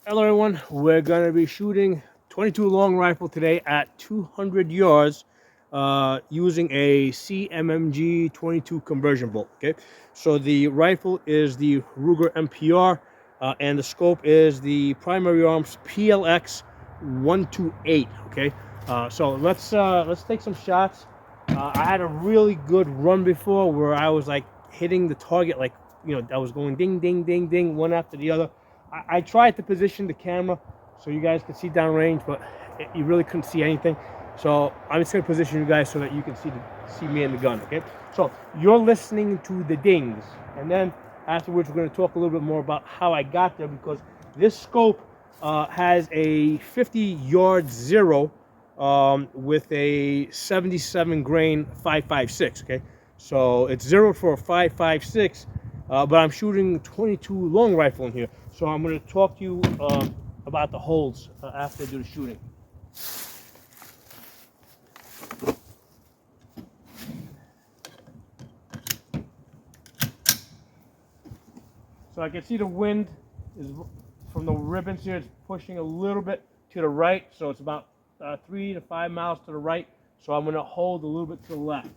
Hello everyone, we're going to be shooting 22 long rifle today at 200 yards using a CMMG 22 conversion bolt. Okay, so the rifle is the Ruger MPR and the scope is the Primary Arms PLX 128. Okay, so let's take some shots. I had a really good run before where I was like hitting the target, like, you know, I was going ding ding ding ding one after the other. I tried to position the camera so you guys could see downrange, but you really couldn't see anything. So I'm just gonna position you guys so that you can see me in the gun. Okay. So you're listening to the dings, and then afterwards we're gonna talk a little bit more about how I got there, because this scope has a 50-yard zero with a 77 grain 5.56. Okay. So it's zero for a 5.56. But I'm shooting 22 long rifle in here, so I'm going to talk to you about the holds after I do the shooting. So I can see the wind is from the ribbons here. It's pushing a little bit to the right, so it's about 3 to 5 miles to the right. So I'm going to hold a little bit to the left.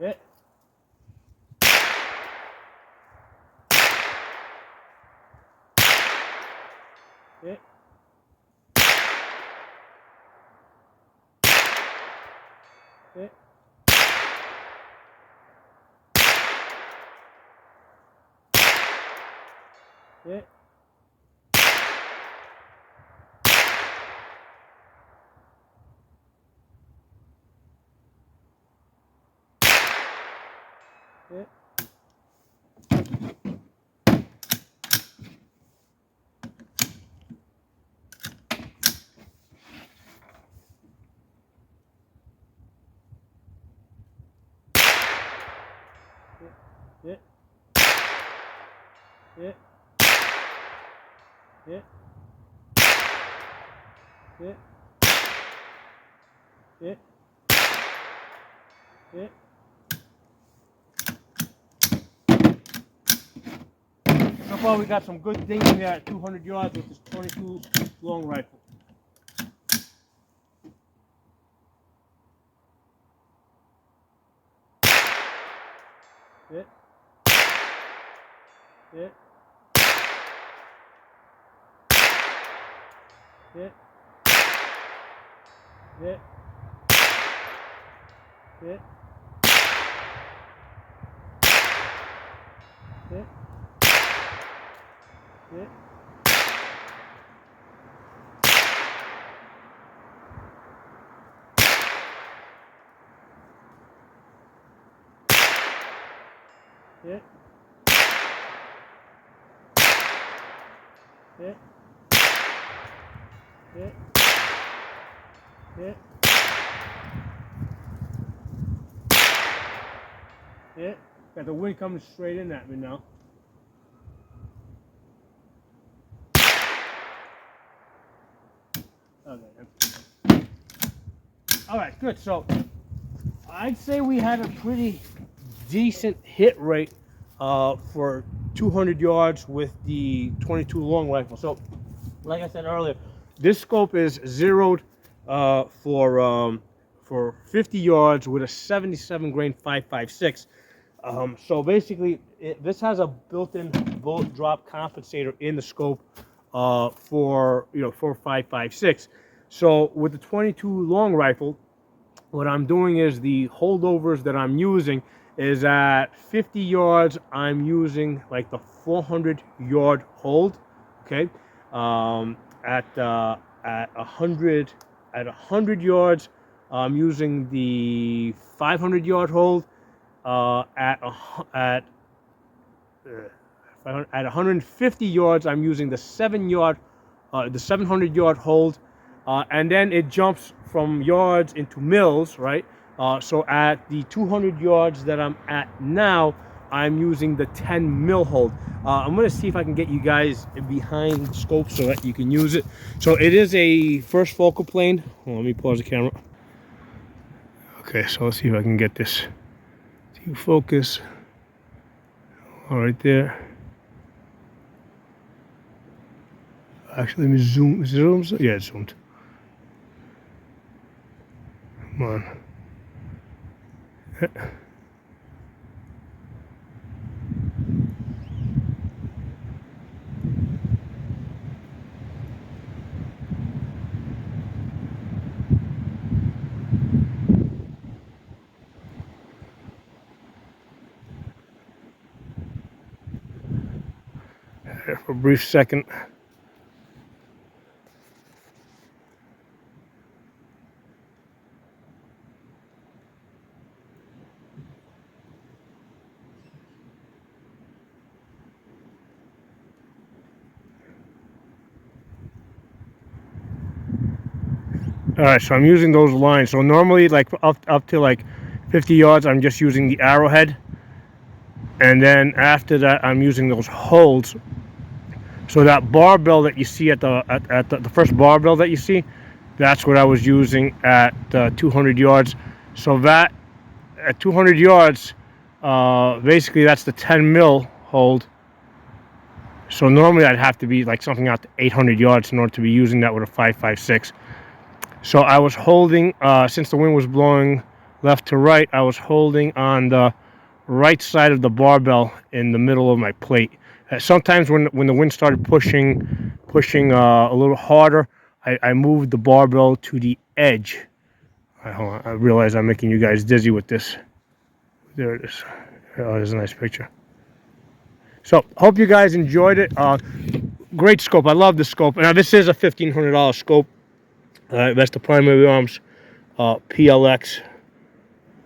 Hit. Hit. Hit. Hit. Hit. Hit. Hit. Hit. Hit. Hit. Hit. So far we got some good things in there at 200 yards with this 22 long rifle. Hit. Hit. Hit. Hit. Hit. Hit. Hit. Hit. Hit. Hit. Hit. Hit. Got the wind coming straight in at me now. Okay. All right, good. So I'd say we had a pretty decent hit rate for 200 yards with the 22 long rifle. So, like I said earlier, this scope is zeroed for 50 yards with a 77 grain 5.56. So basically, this has a built-in bullet drop compensator in the scope for 5.56. So with the 22 long rifle, what I'm doing is the holdovers that I'm using is at 50 yards. I'm using like the 400-yard hold. Okay, at 100 yards, I'm using the 500-yard hold. At 150 yards, I'm using the 700-yard hold, and then it jumps from yards into mils, right? So at the 200 yards that I'm at now, I'm using the 10 mil hold. I'm gonna see if I can get you guys behind the scope so that you can use it. So it is a first focal plane. Well, let me pause the camera. Okay, so let's see if I can get this to focus. All right there. Actually, let me zoom. Is it zoomed? Yeah, it's zoomed. Come on. For a brief second. All right, so I'm using those lines. So normally, like up to like 50 yards, I'm just using the arrowhead, and then after that, I'm using those holds. So that barbell that you see at the first barbell that you see, that's what I was using at 200 yards. So that at 200 yards, basically that's the 10 mil hold. So normally I'd have to be like something out to 800 yards in order to be using that with a 5.56. So I was holding, since the wind was blowing left to right, I was holding on the right side of the barbell in the middle of my plate. Sometimes when the wind started pushing a little harder, I moved the barbell to the edge. Hold on, I realize I'm making you guys dizzy with this. There it is. Oh, there's a nice picture. So hope you guys enjoyed it. Great scope. I love the scope. Now this is a $1,500 scope. That's the Primary Arms PLX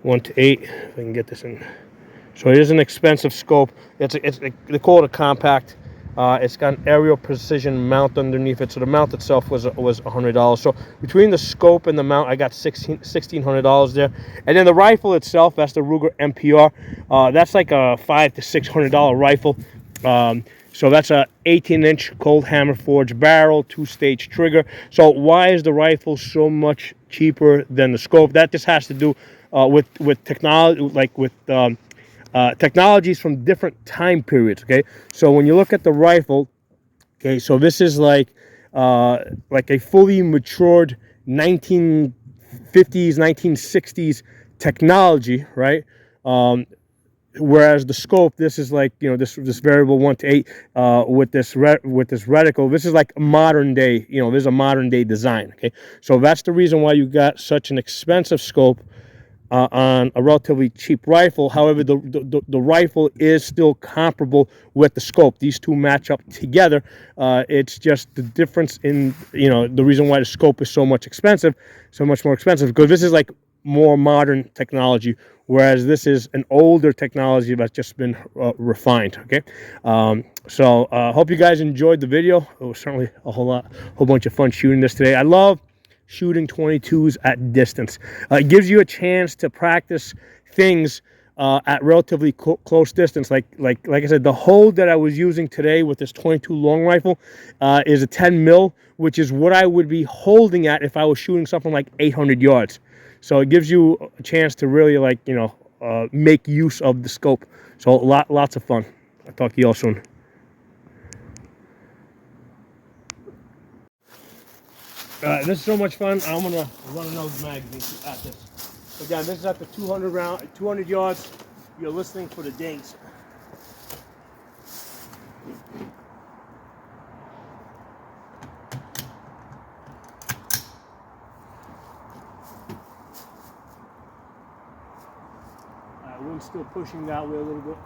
1:8. If I can get this in. So it is an expensive scope. They call it a compact. It's got an aerial precision mount underneath it. So the mount itself was $100. So between the scope and the mount, I got $1,600 there. And then the rifle itself, that's the Ruger MPR. That's like a $500 to $600 rifle. So that's a 18-inch cold hammer forged barrel, 2-stage trigger. So why is the rifle so much cheaper than the scope? That just has to do with technology, like with technologies from different time periods. Okay, so when you look at the rifle, okay, so this is like a fully matured 1950s, 1960s technology, right? Whereas the scope, this is like, you know, this variable 1:8 with this reticle. This is like modern day. You know, this is a modern day design. Okay, so that's the reason why you got such an expensive scope on a relatively cheap rifle. However, the rifle is still comparable with the scope. These two match up together. It's just the difference in, you know, the reason why the scope is so much more expensive, because this is like more modern technology, whereas this is an older technology that's just been refined. Okay, so hope you guys enjoyed the video. It was certainly a whole bunch of fun shooting this today. I love shooting 22s at distance. It gives you a chance to practice things at relatively close distance. Like I said, the hold that I was using today with this 22 long rifle is a 10 mil, which is what I would be holding at if I was shooting something like 800 yards. So it gives you a chance to really, like, you know, make use of the scope. So lots of fun. I'll talk to you all soon. This is so much fun. I'm gonna run another magazine at this. Again, this is at the 200 yards. You're listening for the dings. Wind's still pushing that way a little bit.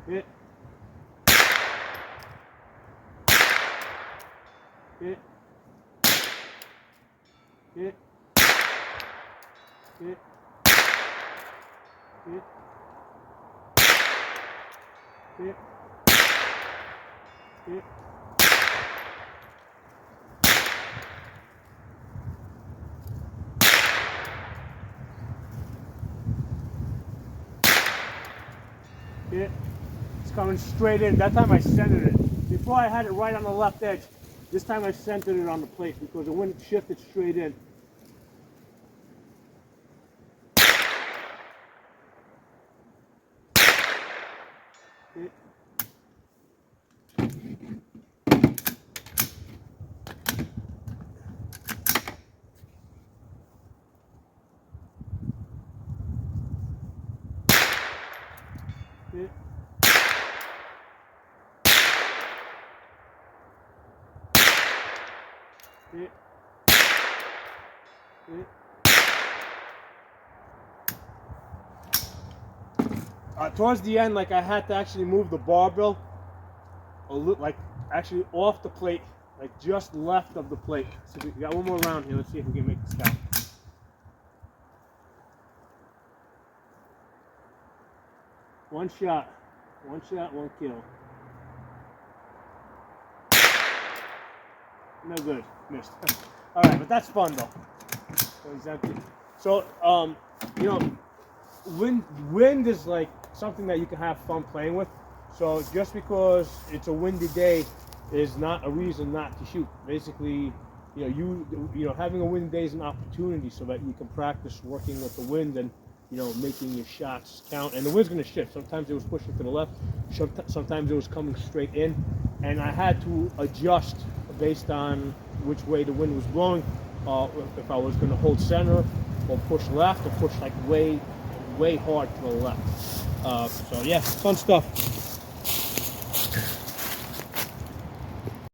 Hit. Hit. Hit. Hit. Hit. Hit. Hit. It's coming straight in. That time I centered it. Before I had it right on the left edge. This time I centered it on the plate because the wind shifted straight in. Towards the end, like I had to actually move the barbell a little, like actually off the plate, like just left of the plate. So we got one more round here. Let's see if we can make this count. One shot, one kill. No good, missed. All right, but that's fun though. So he's empty. So you know, wind is like something that you can have fun playing with. So just because it's a windy day is not a reason not to shoot. Basically, you know, having a windy day is an opportunity so that you can practice working with the wind and, you know, making your shots count. And the wind's going to shift. Sometimes it was pushing to the left, sometimes it was coming straight in, and I had to adjust based on which way the wind was blowing. If I was going to hold center or push left or push like way hard to the left. So yeah, fun stuff.